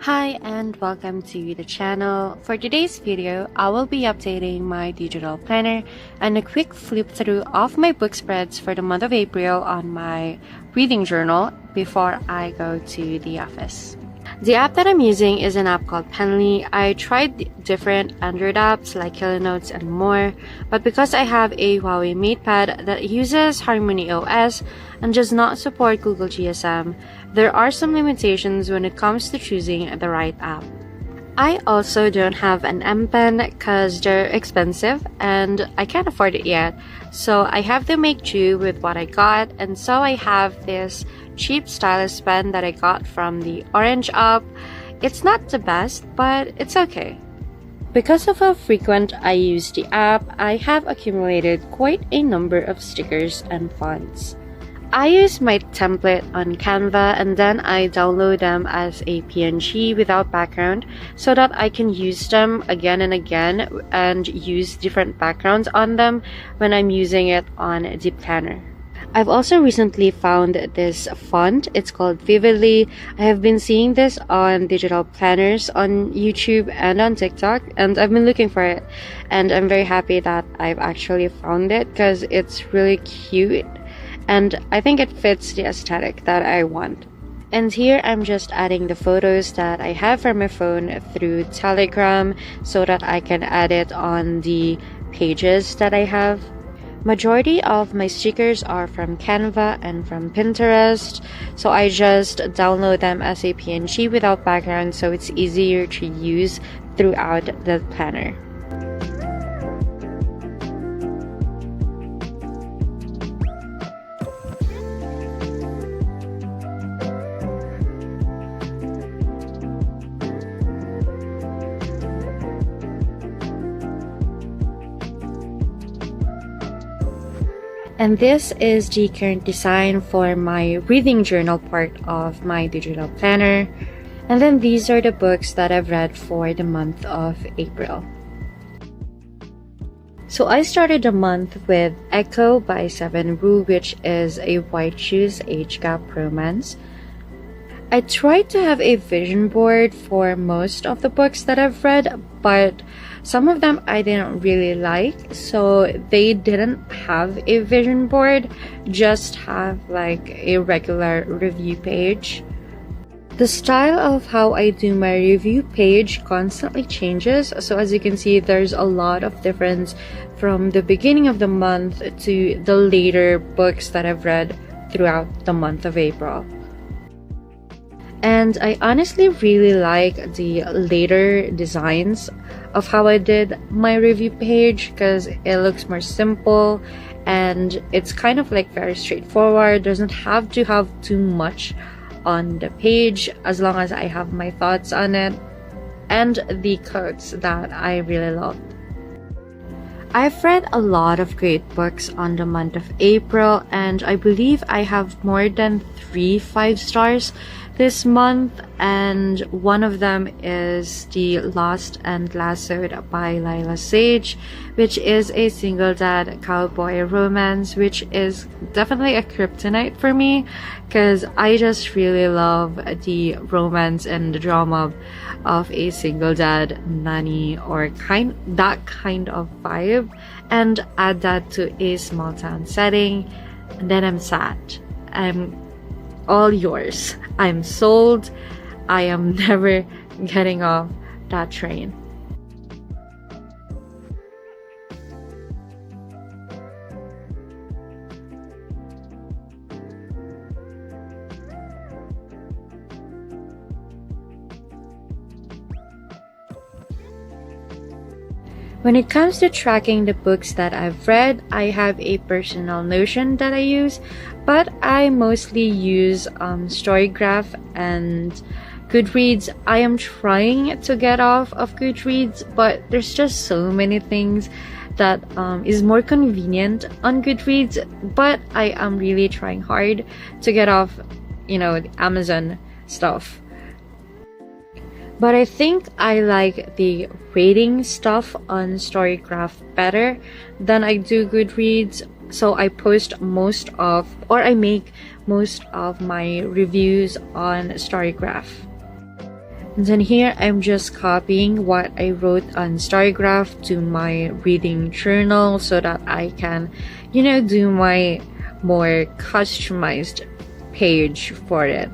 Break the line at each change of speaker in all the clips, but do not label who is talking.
Hi and welcome to the channel. For today's video, I will be updating my digital planner and a quick flip through of my book spreads for the month of April on my reading journal before I go to the office. The app that I'm using is an app called Penly. I tried different Android apps like Killer Notes and more, but because I have a Huawei Matepad that uses Harmony OS and does not support Google GSM, there are some limitations when it comes to choosing the right app. I also don't have an M Pen because they're expensive and I can't afford it yet, so I have to make do with what I got, and so I have this cheap Stylus Pen that I got from the Orange app. It's not the best, but it's okay. Because of how frequent I use the app, I have accumulated quite a number of stickers and fonts. I use my template on Canva and then I download them as a PNG without background so that I can use them again and again and use different backgrounds on them when I'm using it on the planner. I've also recently found this font. It's called Vividly. I have been seeing this on digital planners on YouTube and on TikTok, and I've been looking for it, and I'm very happy that I've actually found it because it's really cute and I think it fits the aesthetic that I want. And here I'm just adding the photos that I have from my phone through Telegram so that I can add it on the pages that I have. Majority of my stickers are from Canva and from Pinterest, so I just download them as a PNG without background so it's easier to use throughout the planner. And this is the current design for my reading journal part of my digital planner. And then these are the books that I've read for the month of April. So I started the month with Echo by Seven Wu, which is a white shoes age gap romance. I tried to have a vision board for most of the books that I've read, but some of them I didn't really like, so they didn't have a vision board, just have like a regular review page. The style of how I do my review page constantly changes, so as you can see, there's a lot of difference from the beginning of the month to the later books that I've read throughout the month of April. And I honestly really like the later designs of how I did my review page because it looks more simple and it's kind of like very straightforward. Doesn't have to have too much on the page as long as I have my thoughts on it and the quotes that I really loved. I've read a lot of great books on the month of April, and I believe I have more than 3 5-stars this month, and one of them is The Lost and Lassoed by Lila Sage, which is a single dad cowboy romance, which is definitely a kryptonite for me because I just really love the romance and the drama of a single dad nanny or that kind of vibe, and add that to a small town setting, and then I'm sad. I'm all yours. I'm sold. I am never getting off that train. When it comes to tracking the books that I've read, I have a personal Notion that I use, but I mostly use Storygraph and Goodreads. I am trying to get off of Goodreads, but there's just so many things that is more convenient on Goodreads, but I am really trying hard to get off, the Amazon stuff. But I think I like the rating stuff on Storygraph better than I do Goodreads. So I make most of my reviews on Storygraph. And then here I'm just copying what I wrote on Storygraph to my reading journal so that I can, do my more customized page for it.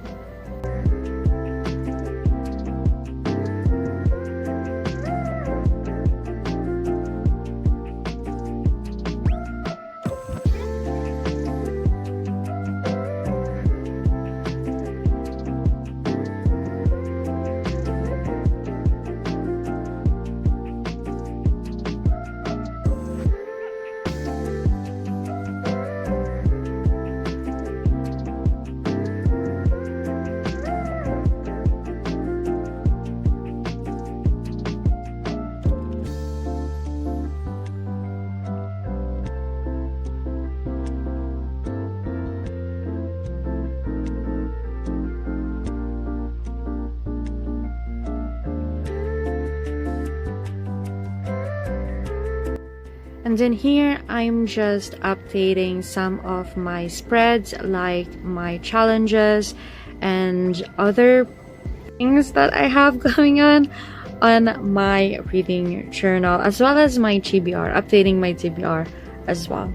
And then here I'm just updating some of my spreads, like my challenges and other things that I have going on my reading journal, as well as my TBR, updating my TBR as well.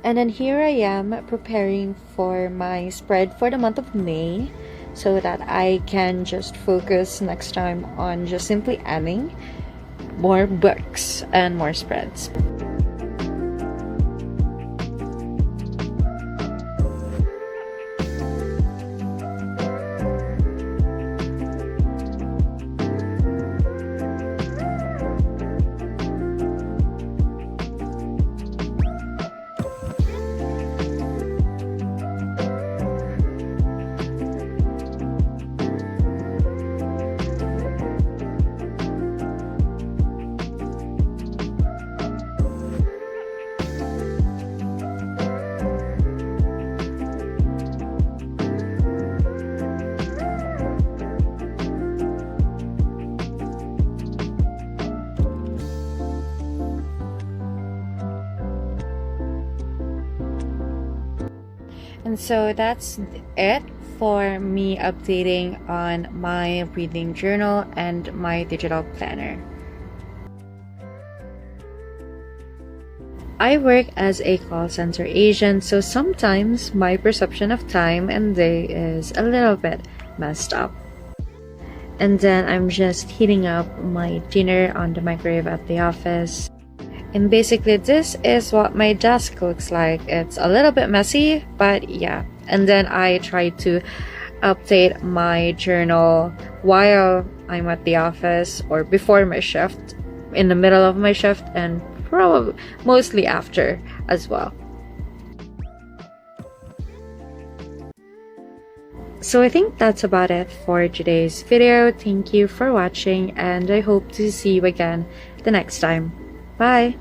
And then here I am preparing for my spread for the month of May so that I can just focus next time on just simply adding more books and more spreads. And so that's it for me updating on my reading journal and my digital planner. I work as a call center agent, so sometimes my perception of time and day is a little bit messed up. And then I'm just heating up my dinner on the microwave at the office. And basically this is what my desk looks like. It's a little bit messy, but yeah. And then I try to update my journal while I'm at the office or before my shift, in the middle of my shift, and probably mostly after as well. So I think that's about it for today's video. Thank you for watching, and I hope to see you again the next time. Bye!